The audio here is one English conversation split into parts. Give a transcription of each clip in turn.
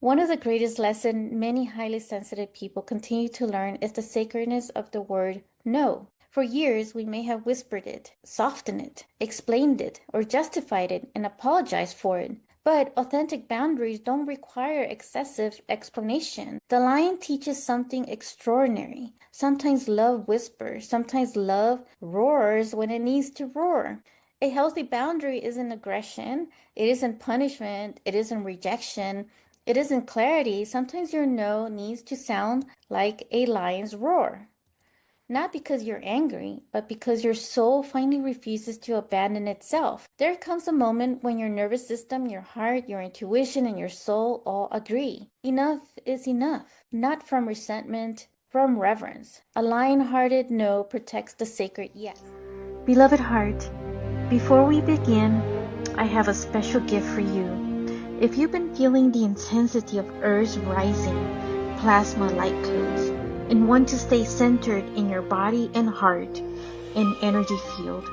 One of the greatest lessons many highly sensitive people continue to learn is the sacredness of the word no. For years, we may have whispered it, softened it, explained it, or justified it and apologized for it. But authentic boundaries don't require excessive explanation. The lion teaches something extraordinary. Sometimes love whispers, sometimes love roars when it needs to roar. A healthy boundary isn't aggression, it isn't punishment, it isn't rejection, it isn't clarity. Sometimes your no needs to sound like a lion's roar. Not because you're angry, but because your soul finally refuses to abandon itself. There comes a moment when your nervous system, your heart, your intuition, and your soul all agree. Enough is enough. Not from resentment, from reverence. A lion-hearted no protects the sacred yes. Beloved heart, before we begin, I have a special gift for you. If you've been feeling the intensity of Earth's rising plasma light codes and want to stay centered in your body and heart and energy field,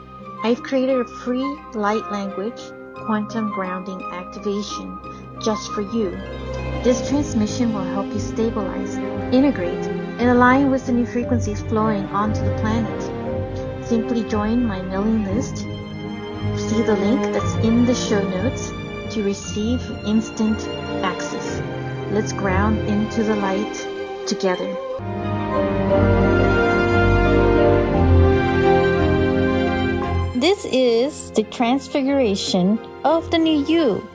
I've created a free light language quantum grounding activation just for you. This transmission will help you stabilize, integrate, and align with the new frequencies flowing onto the planet. Simply join my mailing list. See the link that's in the show notes to receive instant access. Let's ground into the light together. This is the transfiguration of the new you.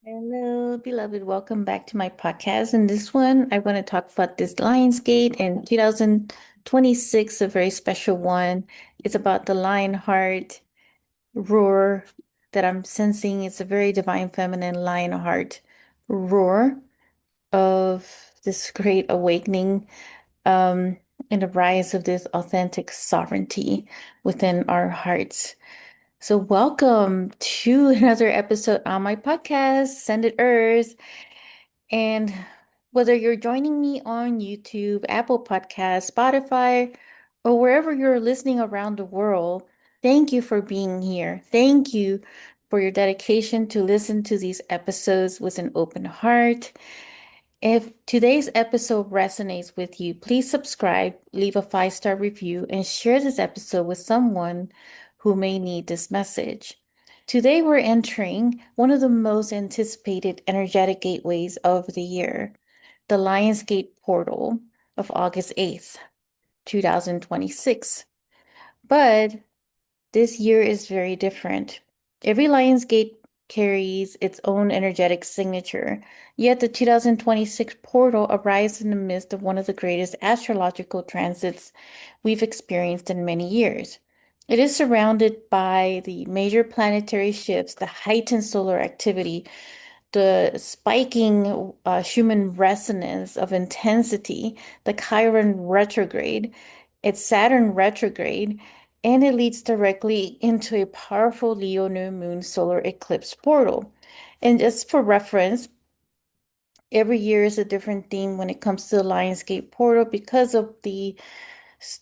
Hello, beloved. Welcome back to my podcast. In this one, I want to talk about this Lionsgate in 2026, a very special one. It's about the lion heart roar that I'm sensing. It's a very divine feminine lion heart roar of this great awakening, um, and the rise of this authentic sovereignty within our hearts. So, welcome to another episode on my podcast, Send It Earth. And whether you're joining me on YouTube, Apple Podcasts, Spotify, or wherever you're listening around the world, thank you for being here. Thank you for your dedication to listen to these episodes with an open heart. If today's episode resonates with you, please subscribe, leave a 5-star review, and share this episode with someone who may need this message. Today, we're entering one of the most anticipated energetic gateways of the year, the Lionsgate portal of August 8th, 2026. But this year is very different. Every Lionsgate carries its own energetic signature, yet the 2026 portal arrives in the midst of one of the greatest astrological transits we've experienced in many years. It is surrounded by the major planetary shifts, the heightened solar activity, the spiking human resonance of intensity, the Chiron retrograde, it's Saturn retrograde, and it leads directly into a powerful Leo new moon solar eclipse portal. And just for reference, every year is a different theme when it comes to the Lionsgate portal because of the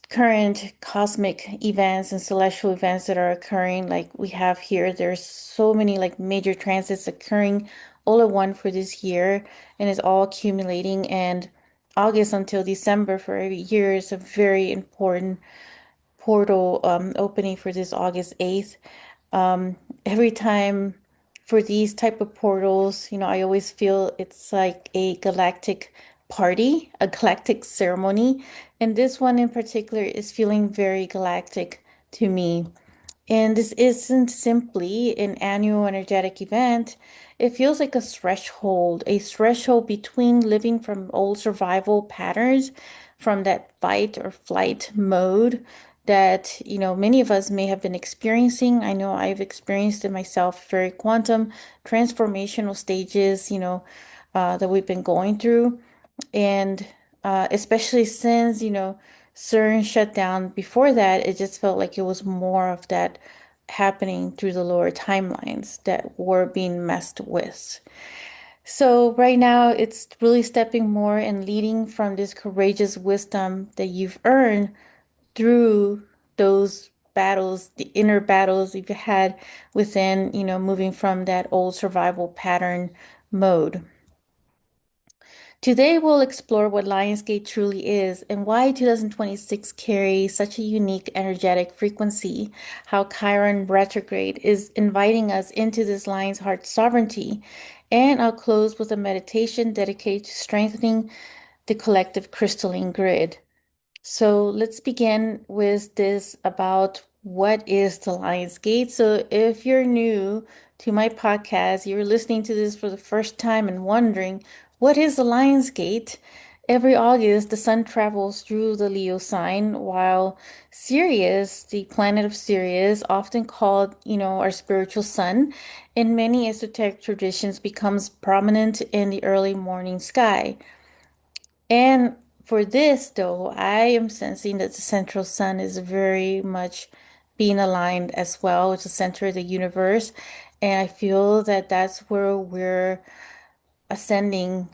current cosmic events and celestial events that are occurring. Like we have here, there's so many like major transits occurring all at once for this year, and it's all accumulating. And August until December for every year is a very important portal opening for this August 8th. Every time for these type of portals, I always feel it's like a galactic party, a galactic ceremony. And this one in particular is feeling very galactic to me. And this isn't simply an annual energetic event. It feels like a threshold between living from old survival patterns, from that fight or flight mode that, many of us may have been experiencing. I know I've experienced it myself, very quantum transformational stages, that we've been going through. And especially since, CERN shut down before that, it just felt like it was more of that happening through the lower timelines that were being messed with. So right now, it's really stepping more and leading from this courageous wisdom that you've earned through those battles, the inner battles you've had within, moving from that old survival pattern mode. Today, we'll explore what Lionsgate truly is and why 2026 carries such a unique energetic frequency, how Chiron Retrograde is inviting us into this lion's heart sovereignty, and I'll close with a meditation dedicated to strengthening the collective crystalline grid. So let's begin with this about what is the Lionsgate. So if you're new to my podcast, you're listening to this for the first time and wondering, what is the Lionsgate? Every August, the sun travels through the Leo sign, while Sirius, the planet of Sirius, often called, our spiritual sun, in many esoteric traditions becomes prominent in the early morning sky. And for this, though, I am sensing that the central sun is very much being aligned as well with the center of the universe. And I feel that that's where we're ascending,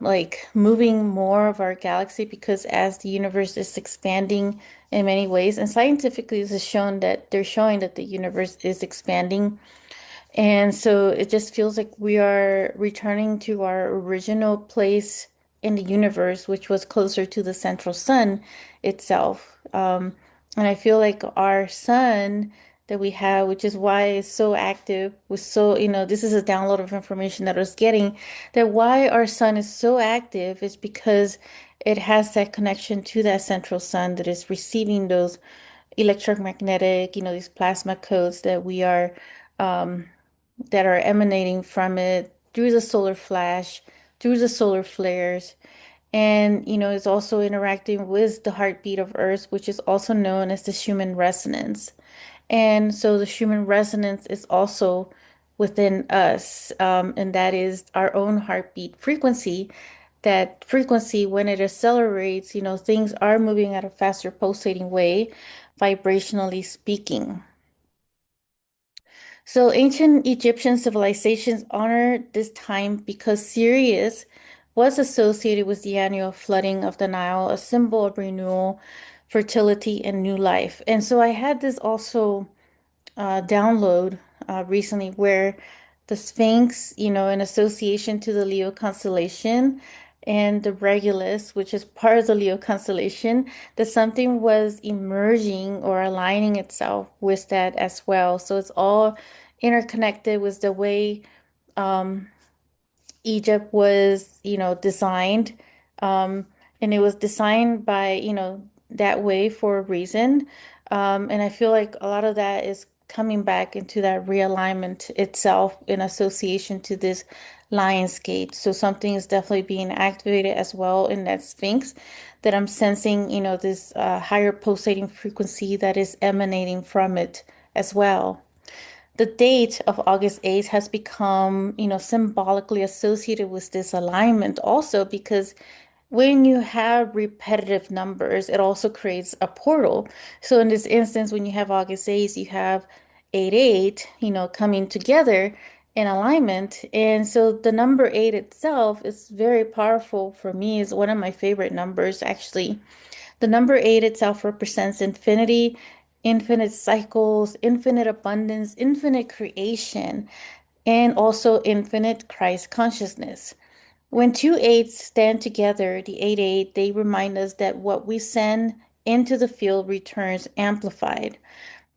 like moving more of our galaxy, because as the universe is expanding in many ways, and scientifically this is shown that they're showing that the universe is expanding, and so it just feels like we are returning to our original place in the universe, which was closer to the central sun itself. And I feel like our sun that we have, which is why it's so active, was so, this is a download of information that I was getting, that why our sun is so active is because it has that connection to that central sun that is receiving those electromagnetic, these plasma codes that we are. Um, that are emanating from it through the solar flash, through the solar flares. And, it's also interacting with the heartbeat of Earth, which is also known as the Schumann resonance. And so the Schumann resonance is also within us, and that is our own heartbeat frequency. That frequency, when it accelerates, things are moving at a faster pulsating way, vibrationally speaking. So ancient Egyptian civilizations honored this time because Sirius was associated with the annual flooding of the Nile, a symbol of renewal, fertility, and new life. And so I had this also download recently where the Sphinx, in association to the Leo constellation, and the Regulus, which is part of the Leo constellation, that something was emerging or aligning itself with that as well. So it's all interconnected with the way Egypt was, designed. Um, and it was designed by, that way for a reason. And I feel like a lot of that is coming back into that realignment itself in association to this Lionsgate. So something is definitely being activated as well in that Sphinx that I'm sensing, this higher pulsating frequency that is emanating from it as well. The date of August 8th has become, symbolically associated with this alignment also because when you have repetitive numbers, it also creates a portal. So in this instance, when you have August 8th, you have 8, coming together in alignment. And so the number 8 itself is very powerful for me, is one of my favorite numbers actually. The number 8 itself represents infinity, infinite cycles, infinite abundance, infinite creation, and also infinite Christ consciousness. When two eights stand together, the 8 they remind us that what we send into the field returns amplified.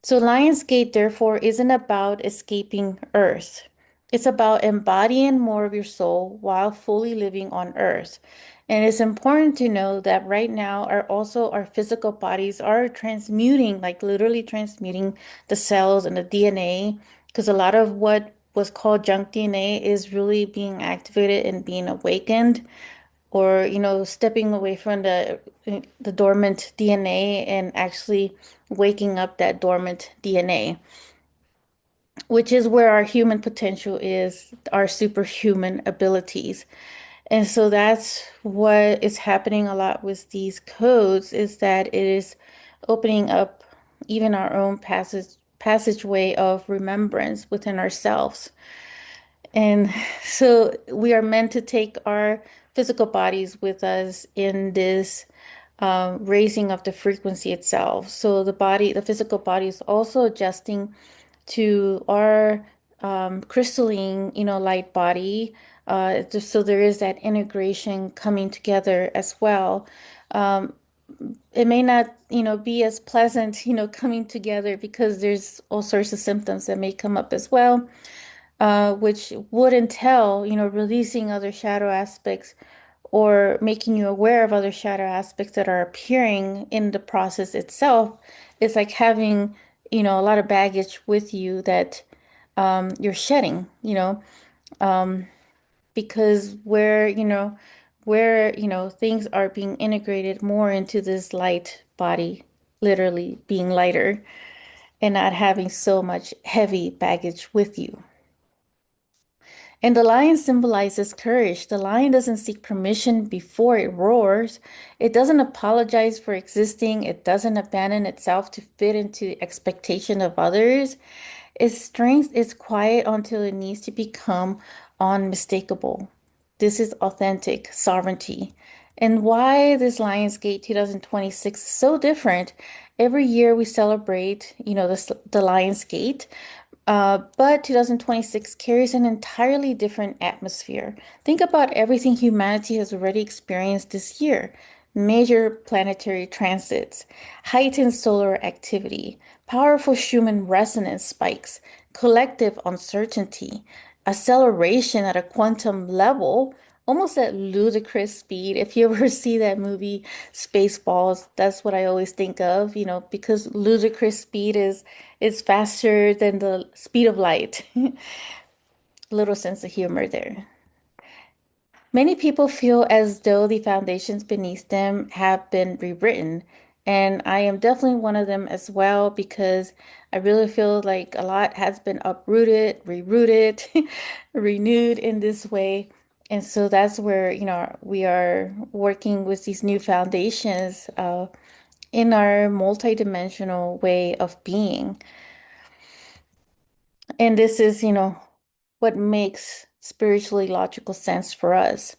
So Lionsgate, therefore, isn't about escaping Earth. It's about embodying more of your soul while fully living on Earth. And it's important to know that right now our physical bodies are transmuting, like literally transmuting the cells and the DNA, because a lot of what was called junk DNA is really being activated and being awakened, or stepping away from the dormant DNA and actually waking up that dormant DNA, which is where our human potential is, our superhuman abilities. And so that's what is happening a lot with these codes, is that it is opening up even our own passageway of remembrance within ourselves. And so we are meant to take our physical bodies with us in this raising of the frequency itself. So the body, the physical body is also adjusting to our crystalline, light body. So there is that integration coming together as well. Um, it may not, be as pleasant, coming together because there's all sorts of symptoms that may come up as well, which would entail, releasing other shadow aspects or making you aware of other shadow aspects that are appearing in the process itself. It's like having, a lot of baggage with you that you're shedding, because things are being integrated more into this light body, literally being lighter and not having so much heavy baggage with you. And the lion symbolizes courage. The lion doesn't seek permission before it roars. It doesn't apologize for existing. It doesn't abandon itself to fit into expectation of others. Its strength is quiet until it needs to become unmistakable. This is authentic sovereignty. And why this Lionsgate 2026 is so different. Every year we celebrate, the Lionsgate, but 2026 carries an entirely different atmosphere. Think about everything humanity has already experienced this year. Major planetary transits, heightened solar activity, powerful Schumann resonance spikes, collective uncertainty, acceleration at a quantum level, almost at ludicrous speed. If you ever see that movie Spaceballs, that's what I always think of, because ludicrous speed is faster than the speed of light. Little sense of humor there. Many people feel as though the foundations beneath them have been rewritten. And I am definitely one of them as well because I really feel like a lot has been uprooted, rerooted, renewed in this way. And so that's where, we are working with these new foundations in our multidimensional way of being. And this is, what makes spiritually logical sense for us.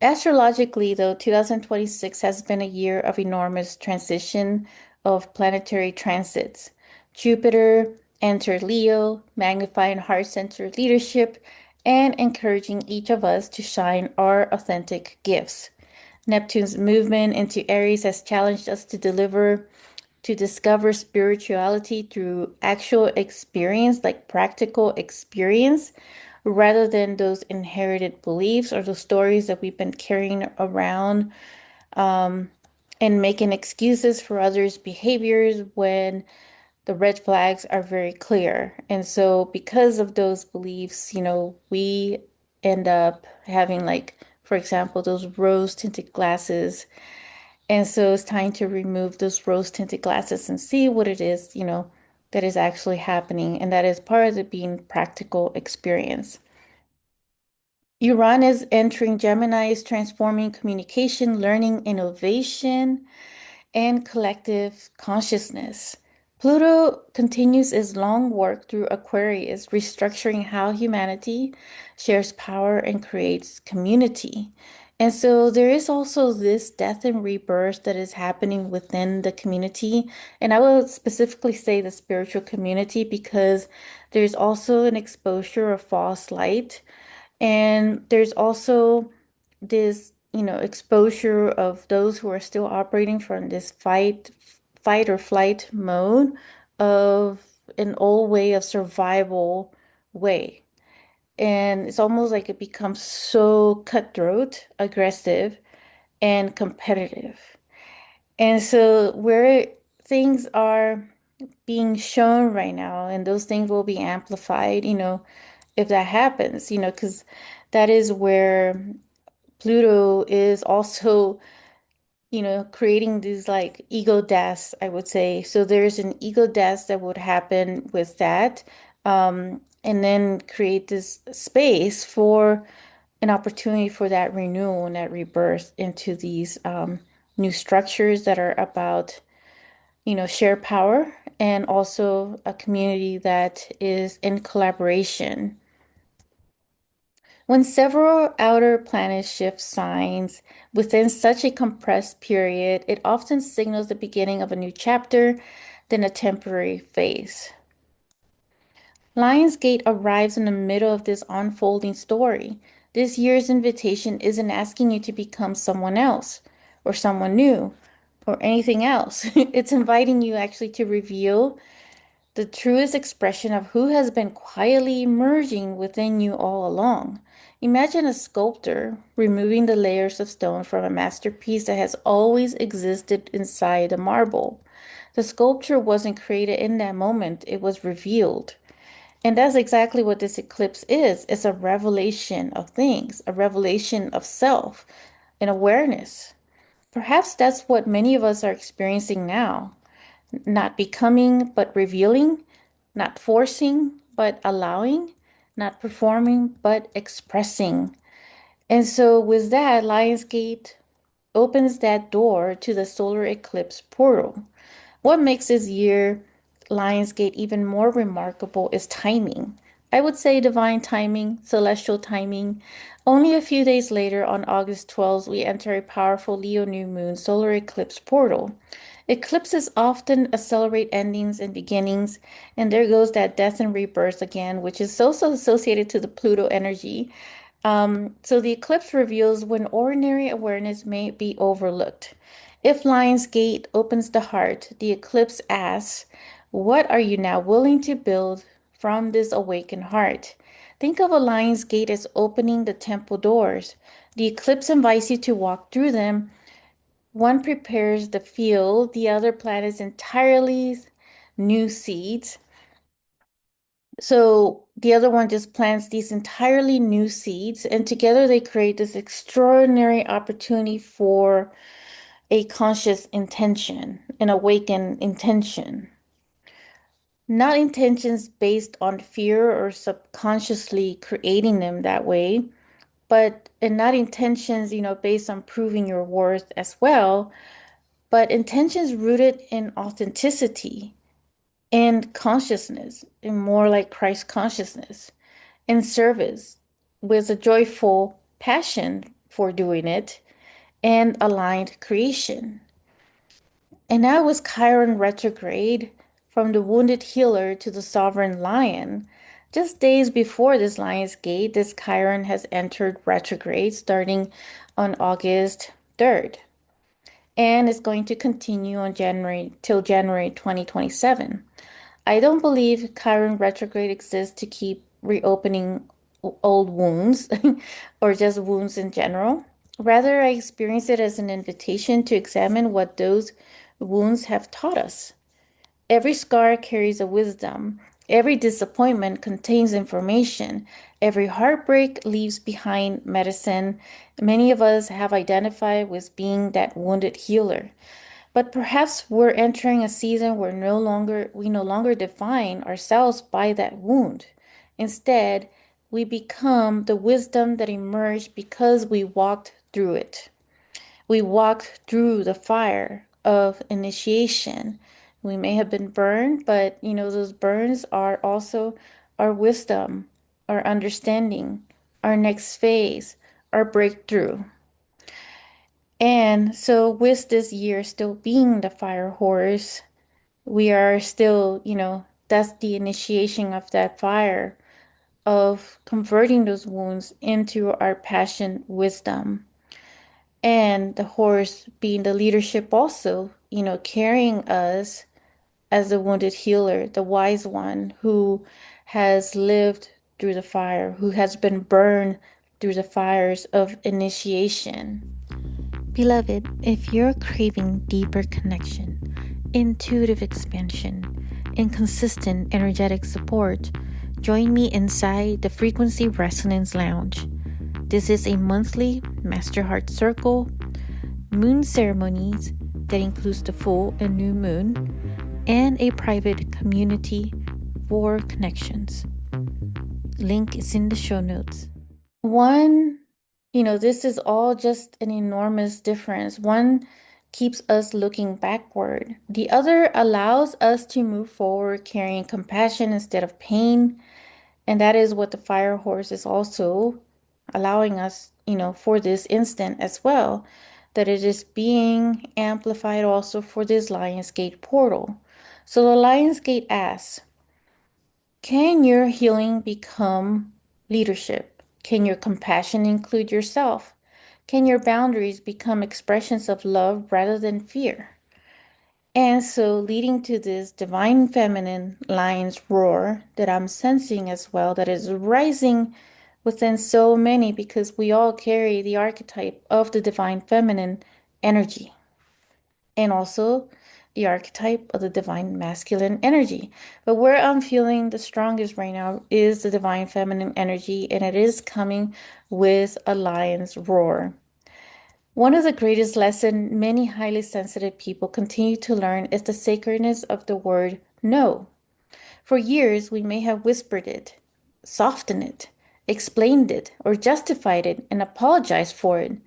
Astrologically, though, 2026 has been a year of enormous transition of planetary transits. Jupiter entered Leo, magnifying heart-centered leadership and encouraging each of us to shine our authentic gifts. Neptune's movement into Aries has challenged us to discover spirituality through actual experience, like practical experience, rather than those inherited beliefs or the stories that we've been carrying around, and making excuses for others' behaviors when the red flags are very clear. And so, because of those beliefs, we end up having, like, for example, those rose tinted glasses, and so it's time to remove those rose-tinted glasses and see what it is, that is actually happening. And that is part of the being practical experience. Uranus entering Gemini is transforming communication, learning, innovation, and collective consciousness. Pluto continues its long work through Aquarius, restructuring how humanity shares power and creates community. And so there is also this death and rebirth that is happening within the community. And I will specifically say the spiritual community because there's also an exposure of false light. And there's also this, exposure of those who are still operating from this fight or flight mode of an old way of survival way. And it's almost like it becomes so cutthroat, aggressive, and competitive. And so where things are being shown right now, and those things will be amplified, if that happens, because that is where Pluto is also, creating these like ego deaths, I would say. So there's an ego death that would happen with that, and then create this space for an opportunity for that renewal and that rebirth into these new structures that are about, share power and also a community that is in collaboration. When several outer planets shift signs within such a compressed period, it often signals the beginning of a new chapter, then a temporary phase. Lionsgate arrives in the middle of this unfolding story. This year's invitation isn't asking you to become someone else or someone new or anything else. It's inviting you actually to reveal the truest expression of who has been quietly emerging within you all along. Imagine a sculptor removing the layers of stone from a masterpiece that has always existed inside the marble. The sculpture wasn't created in that moment, it was revealed. And that's exactly what this eclipse is. It's a revelation of things, a revelation of self and awareness. Perhaps that's what many of us are experiencing now. Not becoming, but revealing, not forcing, but allowing, not performing, but expressing. And so, with that, Lionsgate opens that door to the solar eclipse portal. What makes this year Lionsgate even more remarkable is timing. I would say divine timing, celestial timing. Only a few days later, on August 12th, we enter a powerful Leo new moon solar eclipse portal. Eclipses often accelerate endings and beginnings, and there goes that death and rebirth again, which is also associated to the Pluto energy. So the eclipse reveals when ordinary awareness may be overlooked. If Lion's Gate opens the heart, the eclipse asks, what are you now willing to build from this awakened heart? Think of a lion's gate as opening the temple doors. The eclipse invites you to walk through them. One prepares the field, the other plants entirely new seeds. So the other one just plants these entirely new seeds, and together they create this extraordinary opportunity for a conscious intention, an awakened intention. Not intentions based on fear or subconsciously creating them that way, but and not intentions, based on proving your worth as well, but intentions rooted in authenticity and consciousness, and more like Christ consciousness, in service with a joyful passion for doing it and aligned creation. And now was Chiron retrograde from the wounded healer to the sovereign lion. Just days before this lion's gate, this Chiron has entered retrograde starting on August 3rd. And it's going to continue on January till January 2027. I don't believe Chiron retrograde exists to keep reopening old wounds or just wounds in general. Rather, I experience it as an invitation to examine what those wounds have taught us. Every scar carries a wisdom. Every disappointment contains information. Every heartbreak leaves behind medicine. Many of us have identified with being that wounded healer. But perhaps we're entering a season where we no longer define ourselves by that wound. Instead, we become the wisdom that emerged because we walked through it. We walked through the fire of initiation. We may have been burned, but those burns are also our wisdom, our understanding, our next phase, our breakthrough. And so, with this year still being the fire horse, we are still, that's the initiation of that fire, of converting those wounds into our passion, wisdom. And the horse being the leadership also, carrying us as the wounded healer, the wise one who has lived through the fire, who has been burned through the fires of initiation. Beloved, if you're craving deeper connection, intuitive expansion, and consistent energetic support, join me inside the Frequency Resonance Lounge. This is a monthly Master Heart Circle, moon ceremonies that includes the full and new moon, and a private community for connections. Link is in the show notes. One, this is all just an enormous difference. One keeps us looking backward. The other allows us to move forward carrying compassion instead of pain. And that is what the fire horse is also allowing us, for this instant as well, that it is being amplified also for this Lionsgate portal. So the Lionsgate asks, can your healing become leadership? Can your compassion include yourself? Can your boundaries become expressions of love rather than fear? And so, leading to this divine feminine lion's roar that I'm sensing as well, that is rising within so many because we all carry the archetype of the divine feminine energy and also the archetype of the divine masculine energy. But where I'm feeling the strongest right now is the divine feminine energy, and it is coming with a lion's roar. One of the greatest lessons many highly sensitive people continue to learn is the sacredness of the word no. For years, we may have whispered it, softened it, explained it, or justified it and apologized for it.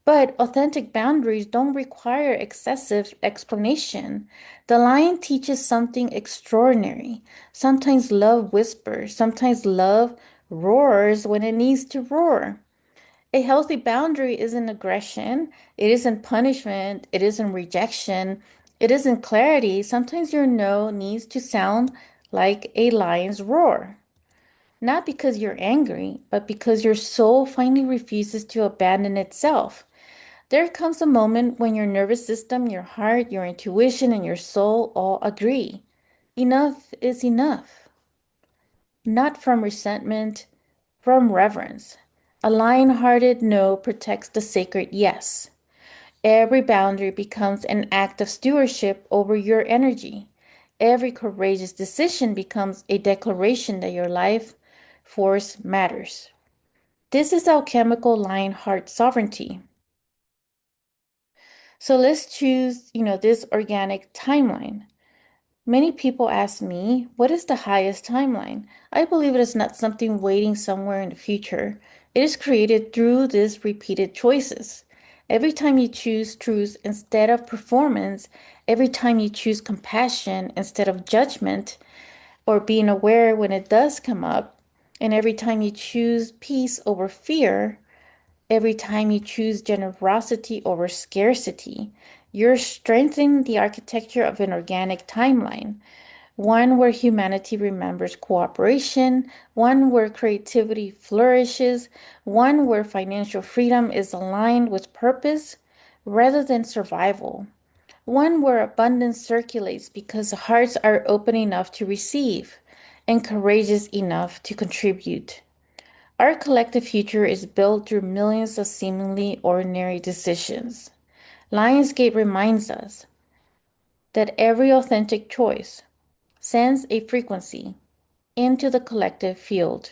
But authentic boundaries don't require excessive explanation. The lion teaches something extraordinary. Sometimes love whispers, sometimes love roars when it needs to roar. A healthy boundary isn't aggression, it isn't punishment, it isn't rejection, it isn't clarity. Sometimes your no needs to sound like a lion's roar. Not because you're angry, but because your soul finally refuses to abandon itself. There comes a moment when your nervous system, your heart, your intuition, and your soul all agree. Enough is enough. Not from resentment, from reverence. A lion-hearted no protects the sacred yes. Every boundary becomes an act of stewardship over your energy. Every courageous decision becomes a declaration that your life force matters. This is alchemical lion heart sovereignty. So let's choose, this organic timeline. Many people ask me, what is the highest timeline? I believe it is not something waiting somewhere in the future. It is created through these repeated choices. Every time you choose truth instead of performance, every time you choose compassion instead of judgment, or being aware when it does come up, and every time you choose peace over fear, every time you choose generosity over scarcity, you're strengthening the architecture of an organic timeline, one where humanity remembers cooperation, one where creativity flourishes, one where financial freedom is aligned with purpose rather than survival, one where abundance circulates because hearts are open enough to receive and courageous enough to contribute. Our collective future is built through millions of seemingly ordinary decisions. Lionsgate reminds us that every authentic choice sends a frequency into the collective field.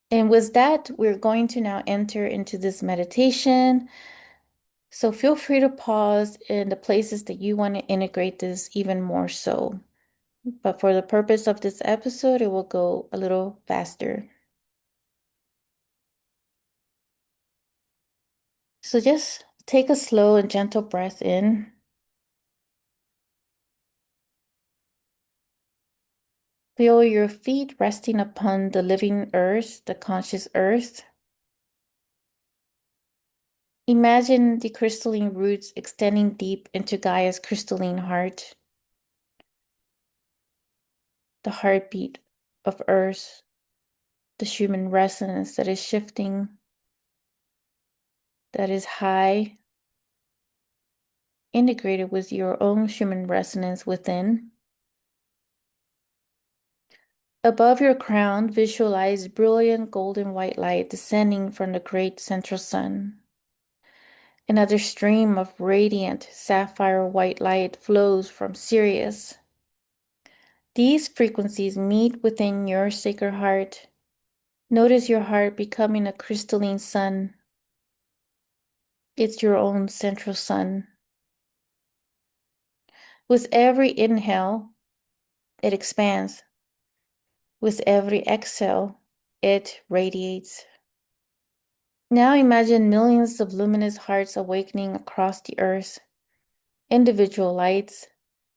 And with that, we're going to now enter into this meditation. So feel free to pause in the places that you want to integrate this even more so. But for the purpose of this episode, it will go a little faster. So just take a slow and gentle breath in. Feel your feet resting upon the living earth, the conscious earth. Imagine the crystalline roots extending deep into Gaia's crystalline heart, the heartbeat of earth, the human resonance that is shifting, that is high, integrated with your own human resonance within. Above your crown, visualize brilliant golden white light descending from the great central sun. Another stream of radiant sapphire white light flows from Sirius. These frequencies meet within your sacred heart. Notice your heart becoming a crystalline sun. It's your own central sun. With every inhale, it expands. With every exhale, it radiates. Now imagine millions of luminous hearts awakening across the earth, individual lights,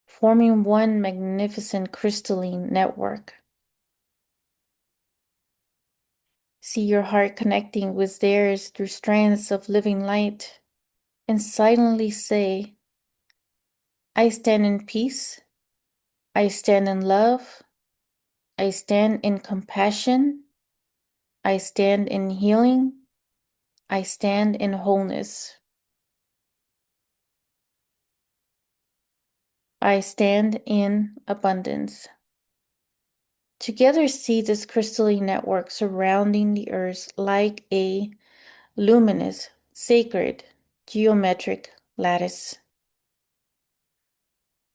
forming one magnificent crystalline network. See your heart connecting with theirs through strands of living light, and silently say, I stand in peace, I stand in love, I stand in compassion, I stand in healing, I stand in wholeness. I stand in abundance. Together see this crystalline network surrounding the earth like a luminous, sacred, geometric lattice.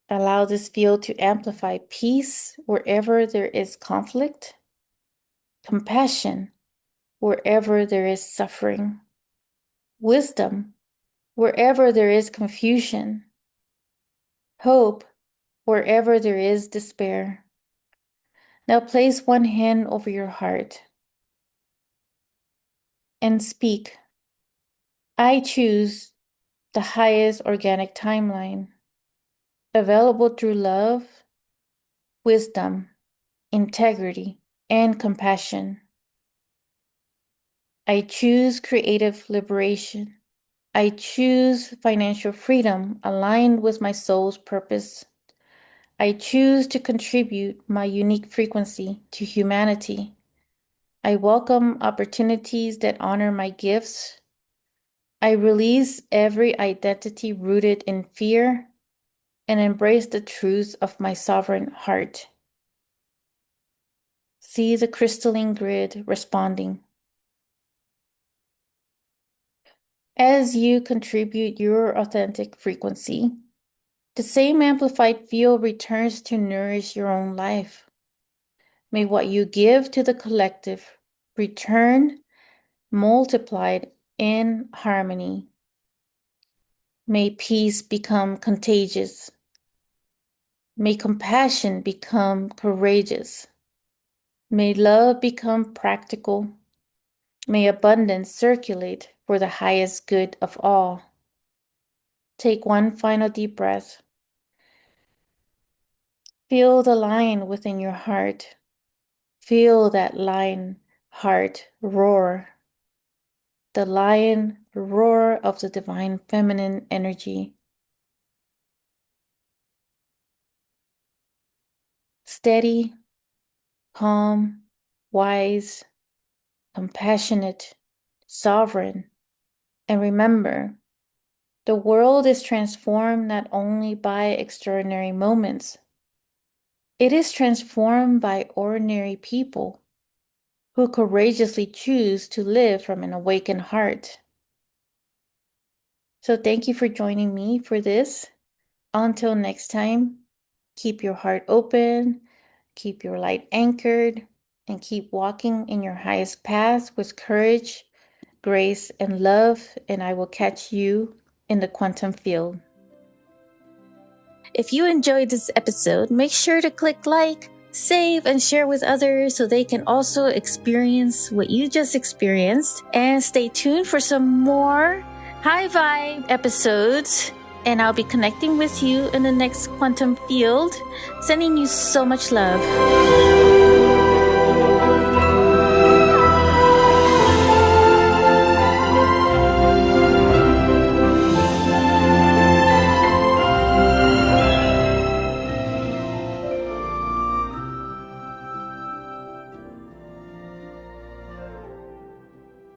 Allow this field to amplify peace wherever there is conflict, compassion wherever there is suffering, wisdom wherever there is confusion, hope wherever there is despair. Now place one hand over your heart and speak, I choose the highest organic timeline, available through love, wisdom, integrity, and compassion. I choose creative liberation. I choose financial freedom aligned with my soul's purpose. I choose to contribute my unique frequency to humanity. I welcome opportunities that honor my gifts. I release every identity rooted in fear and embrace the truths of my sovereign heart. See the crystalline grid responding. As you contribute your authentic frequency, the same amplified field returns to nourish your own life. May what you give to the collective return multiplied in harmony. May peace become contagious. May compassion become courageous. May love become practical. May abundance circulate for the highest good of all. Take one final deep breath. Feel the lion within your heart. Feel that lion heart roar. The lion roar of the divine feminine energy. Steady, calm, wise, compassionate, sovereign. And remember, the world is transformed not only by extraordinary moments, it is transformed by ordinary people who courageously choose to live from an awakened heart. So thank you for joining me for this. Until next time, keep your heart open, keep your light anchored, and keep walking in your highest path with courage, grace, and love, and I will catch you in the quantum field. If you enjoyed this episode, make sure to click like, save, and share with others so they can also experience what you just experienced. And stay tuned for some more high vibe episodes. And I'll be connecting with you in the next quantum field, sending you so much love.